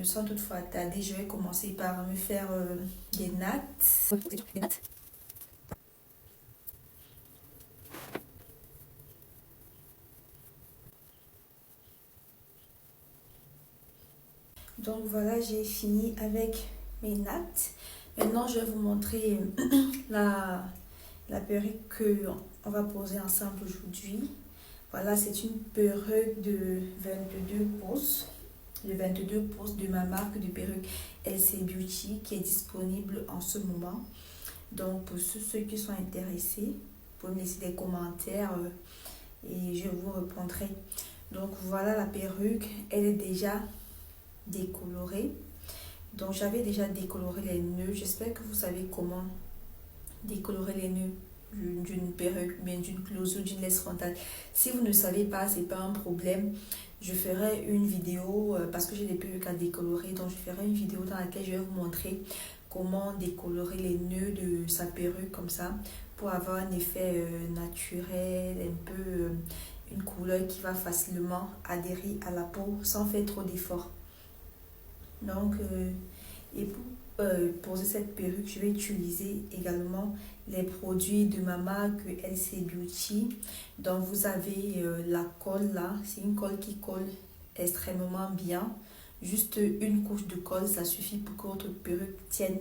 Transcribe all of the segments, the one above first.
sans toutefois tarder, je vais commencer par me faire des nattes. Donc voilà, j'ai fini avec mes nattes. Maintenant, je vais vous montrer la perruque qu'on va poser ensemble aujourd'hui. Voilà, c'est une perruque de 22 pouces. Le 22 pouces de ma marque de perruque LC Beauty qui est disponible en ce moment. Donc pour ceux qui sont intéressés, vous pouvez me laisser des commentaires et je vous répondrai. Donc voilà la perruque, elle est déjà décolorée. Donc j'avais déjà décoloré les nœuds. J'espère que vous savez comment décolorer les nœuds d'une perruque, bien d'une clouse ou d'une laisse frontale. Si vous ne savez pas, c'est pas un problème. Je ferai une vidéo parce que j'ai des perruques à décolorer, donc je ferai une vidéo dans laquelle je vais vous montrer comment décolorer les nœuds de sa perruque comme ça pour avoir un effet naturel, un peu une couleur qui va facilement adhérer à la peau sans faire trop d'efforts. Donc, et pour poser cette perruque, je vais utiliser également les produits de ma marque LC Beauty. Donc vous avez la colle là, c'est une colle qui colle extrêmement bien. Juste une couche de colle, ça suffit pour que votre perruque tienne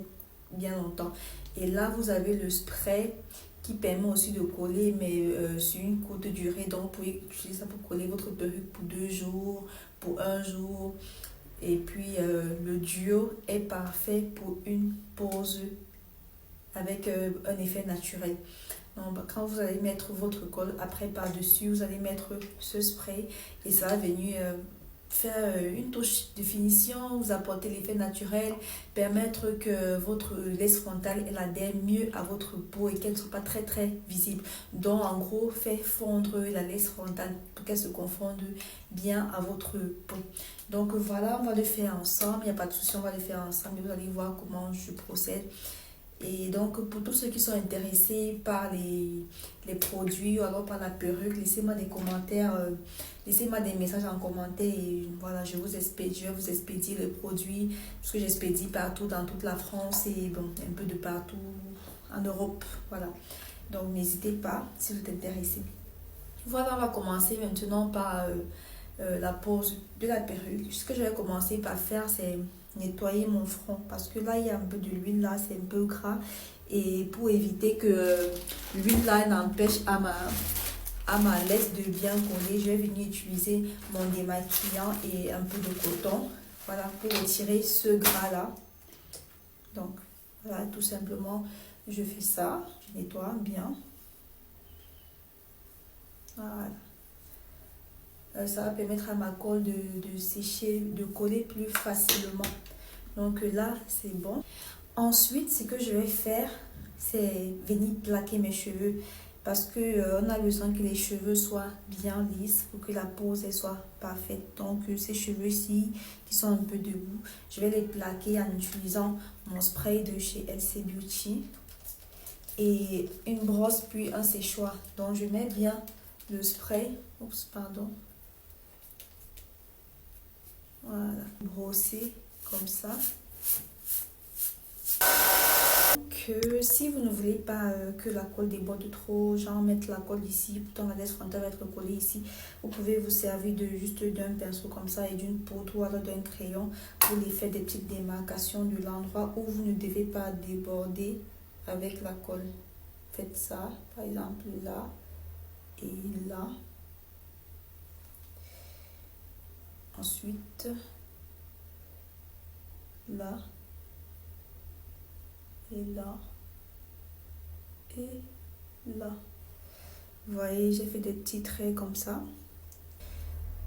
bien longtemps. Et là, vous avez le spray qui permet aussi de coller, mais sur une courte durée. Donc vous pouvez utiliser ça pour coller votre perruque pour 2 jours, pour 1 jour. Et puis le duo est parfait pour une pose avec un effet naturel. Donc, quand vous allez mettre votre colle, après par-dessus, vous allez mettre ce spray et ça va venir faire une touche de finition, vous apporter l'effet naturel, permettre que votre laisse frontale elle adhère mieux à votre peau et qu'elle ne soit pas très très visible. Donc en gros, fait fondre la laisse frontale pour qu'elle se confonde bien à votre peau. Donc voilà, on va le faire ensemble, il n'y a pas de souci, on va le faire ensemble et vous allez voir comment je procède. Et donc, pour tous ceux qui sont intéressés par les produits ou alors par la perruque, laissez-moi des commentaires, laissez-moi des messages en commentaire et voilà, je vais vous expédier les produits parce que j'expédie partout dans toute la France et bon, un peu de partout en Europe. Voilà, donc n'hésitez pas si vous êtes intéressés. Voilà, on va commencer maintenant par la pose de la perruque. Ce que je vais commencer par faire, c'est nettoyer mon front parce que là il y a un peu de l'huile là, c'est un peu gras et pour éviter que l'huile là n'empêche à ma laisse de bien coller, je vais venir utiliser mon démaquillant et un peu de coton, voilà, pour retirer ce gras là. Donc voilà, tout simplement je fais ça, je nettoie bien, voilà. Ça va permettre à ma colle de sécher, de coller plus facilement. Donc là, c'est bon. Ensuite, ce que je vais faire, c'est venir plaquer mes cheveux. Parce que on a besoin que les cheveux soient bien lisses pour que la pose elle soit parfaite. Donc ces cheveux-ci qui sont un peu debout, je vais les plaquer en utilisant mon spray de chez LC Beauty. Et une brosse puis un séchoir. Donc je mets bien le spray. Oups, pardon. Voilà, brosser comme ça. Que si vous ne voulez pas que la colle déborde trop, genre mettre la colle ici, pourtant la laisse frontale va être collée ici, vous pouvez vous servir de juste d'un pinceau comme ça et d'une poudre ou alors d'un crayon pour les faire des petites démarcations de l'endroit où vous ne devez pas déborder avec la colle. Faites ça, par exemple là et là. Ensuite, là, et là, et là. Vous voyez, j'ai fait des petits traits comme ça.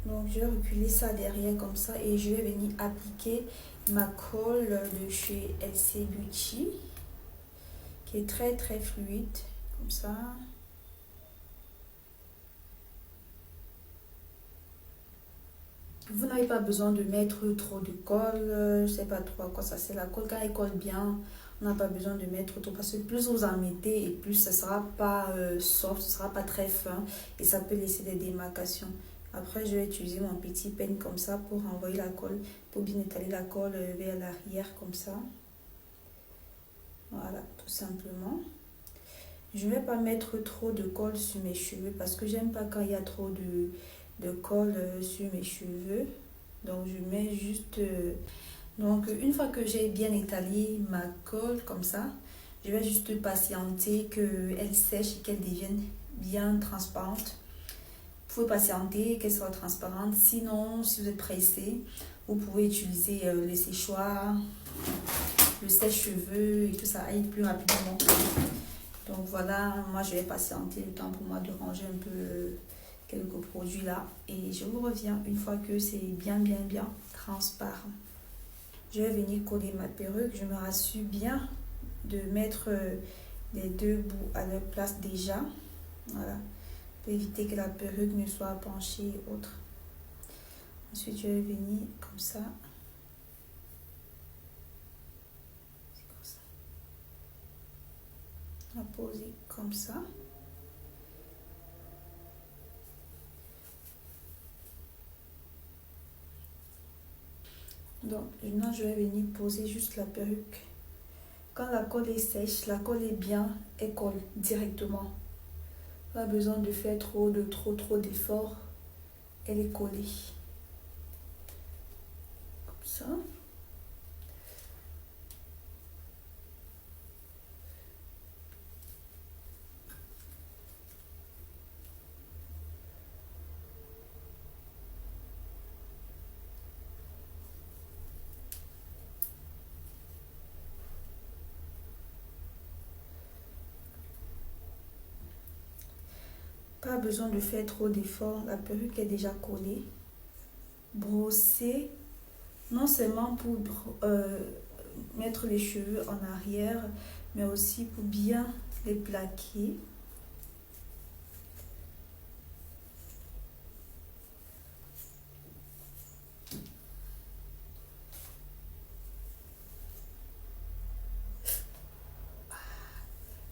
Donc, je vais reculer ça derrière comme ça et je vais venir appliquer ma colle de chez LC Beauty qui est très très fluide, comme ça. Vous n'avez pas besoin de mettre trop de colle, je sais pas trop à quoi ça sert. La colle, quand elle colle bien, on n'a pas besoin de mettre trop parce que plus vous en mettez et plus ça sera pas soft, ce sera pas très fin et ça peut laisser des démarcations. Après, je vais utiliser mon petit peigne comme ça pour envoyer la colle, pour bien étaler la colle vers l'arrière comme ça. Voilà, tout simplement. Je ne vais pas mettre trop de colle sur mes cheveux parce que j'aime pas quand il y a trop de colle sur mes cheveux. Donc, je mets juste... donc, une fois que j'ai bien étalé ma colle comme ça, je vais juste patienter qu'elle sèche et qu'elle devienne bien transparente. Vous pouvez patienter qu'elle soit transparente. Sinon, si vous êtes pressé, vous pouvez utiliser le séchoir, le sèche-cheveux et que ça aille plus rapidement. Donc voilà, moi je vais patienter le temps pour moi de ranger un peu quelques produits là. Et je vous reviens une fois que c'est bien transparent. Je vais venir coller ma perruque. Je me rassure bien de mettre les deux bouts à leur place déjà. Voilà. Pour éviter que la perruque ne soit penchée et autres. Ensuite, je vais venir comme ça. C'est comme ça. La poser comme ça. Donc, maintenant, je vais venir poser juste la perruque. Quand la colle est sèche, la colle est bien, elle colle directement. Pas besoin de faire trop d'efforts. Elle est collée. Comme ça. Pas besoin de faire trop d'efforts. La perruque est déjà collée. Brosser, non seulement pour mettre les cheveux en arrière, mais aussi pour bien les plaquer.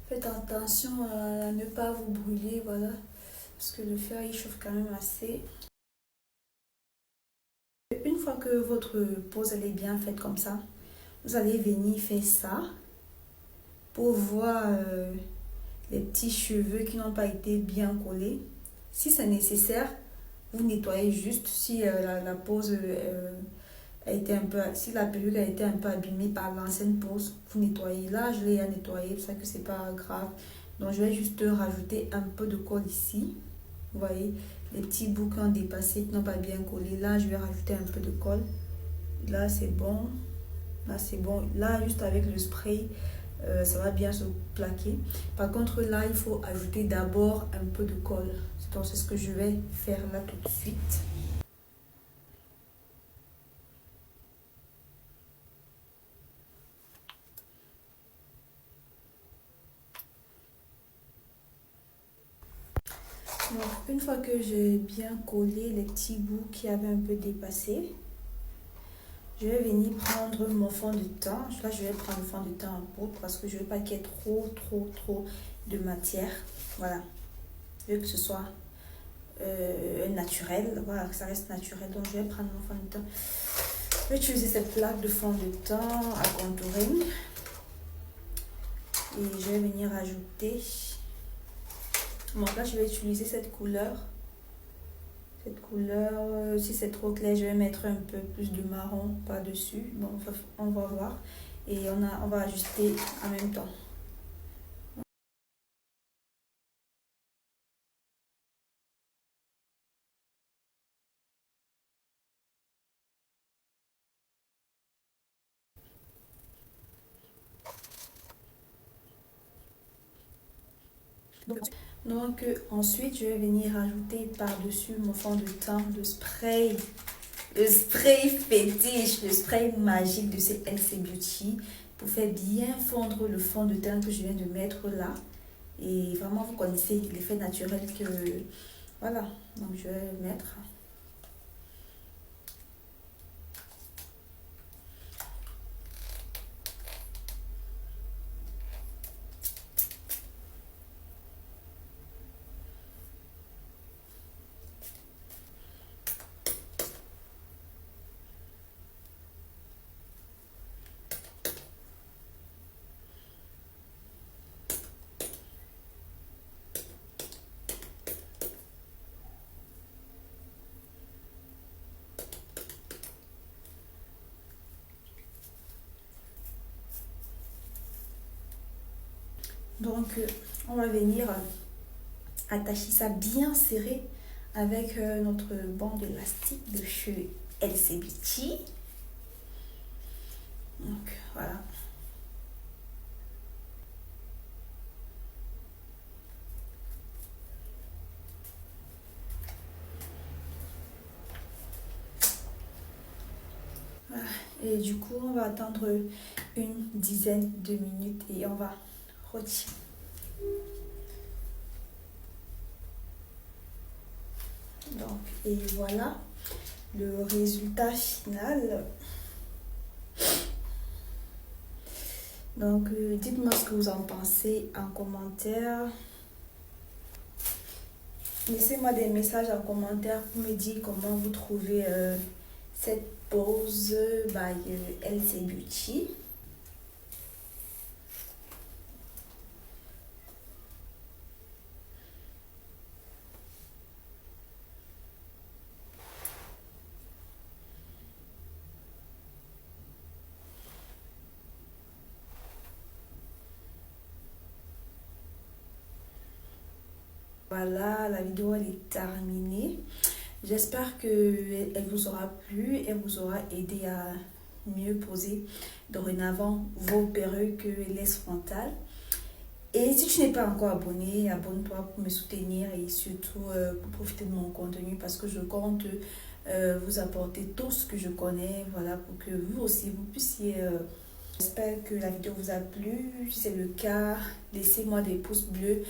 Faites attention à ne pas vous brûler, voilà, parce que le fer il chauffe quand même assez. Une fois que votre pose elle est bien faite comme ça, vous allez venir faire ça pour voir les petits cheveux qui n'ont pas été bien collés. Si c'est nécessaire, vous nettoyez juste. Si la pose a été un peu, si la perruque a été un peu abîmée par l'ancienne pose, vous nettoyez. Là, je l'ai à nettoyer, c'est ça que c'est pas grave. Donc, je vais juste rajouter un peu de colle ici. Vous voyez, les petits bouts qui ont dépassé, qui n'ont pas bien collé. Là, je vais rajouter un peu de colle. Là, c'est bon. Là, c'est bon. Là, juste avec le spray, ça va bien se plaquer. Par contre, là, il faut ajouter d'abord un peu de colle. Donc, c'est ce que je vais faire là tout de suite. Donc, une fois que j'ai bien collé les petits bouts qui avaient un peu dépassé, je vais venir prendre mon fond de teint. Là, je vais prendre le fond de teint en poudre parce que je ne veux pas qu'il y ait trop de matière. Voilà. Je veux que ce soit naturel. Voilà, que ça reste naturel. Donc, je vais prendre mon fond de teint. Je vais utiliser cette plaque de fond de teint à contouring. Et je vais venir ajouter. Bon, là, je vais utiliser cette couleur. Cette couleur, si c'est trop clair, je vais mettre un peu plus de marron par-dessus. Bon, on va voir. Et on va ajuster en même temps. Donc, ensuite, je vais venir ajouter par-dessus mon fond de teint le spray. Le spray fétiche, le spray magique de chez LC Beauty pour faire bien fondre le fond de teint que je viens de mettre là. Et vraiment, vous connaissez l'effet naturel que... Voilà, donc je vais mettre. Donc on va venir attacher ça bien serré avec notre bande élastique de chez LC Beauty. Donc voilà. Et du coup, on va attendre une dizaine de minutes et on va retirer. Donc, et voilà le résultat final. Donc, dites-moi ce que vous en pensez en commentaire. Laissez-moi des messages en commentaire pour me dire comment vous trouvez cette pose by LC Beauty. Voilà, la vidéo elle est terminée. J'espère qu'elle vous aura plu, elle vous aura aidé à mieux poser dorénavant vos perruques laisse frontale. Et si tu n'es pas encore abonné, abonne-toi pour me soutenir et surtout pour profiter de mon contenu parce que je compte vous apporter tout ce que je connais, voilà, pour que vous aussi vous puissiez. J'espère que la vidéo vous a plu. Si c'est le cas, laissez-moi des pouces bleus.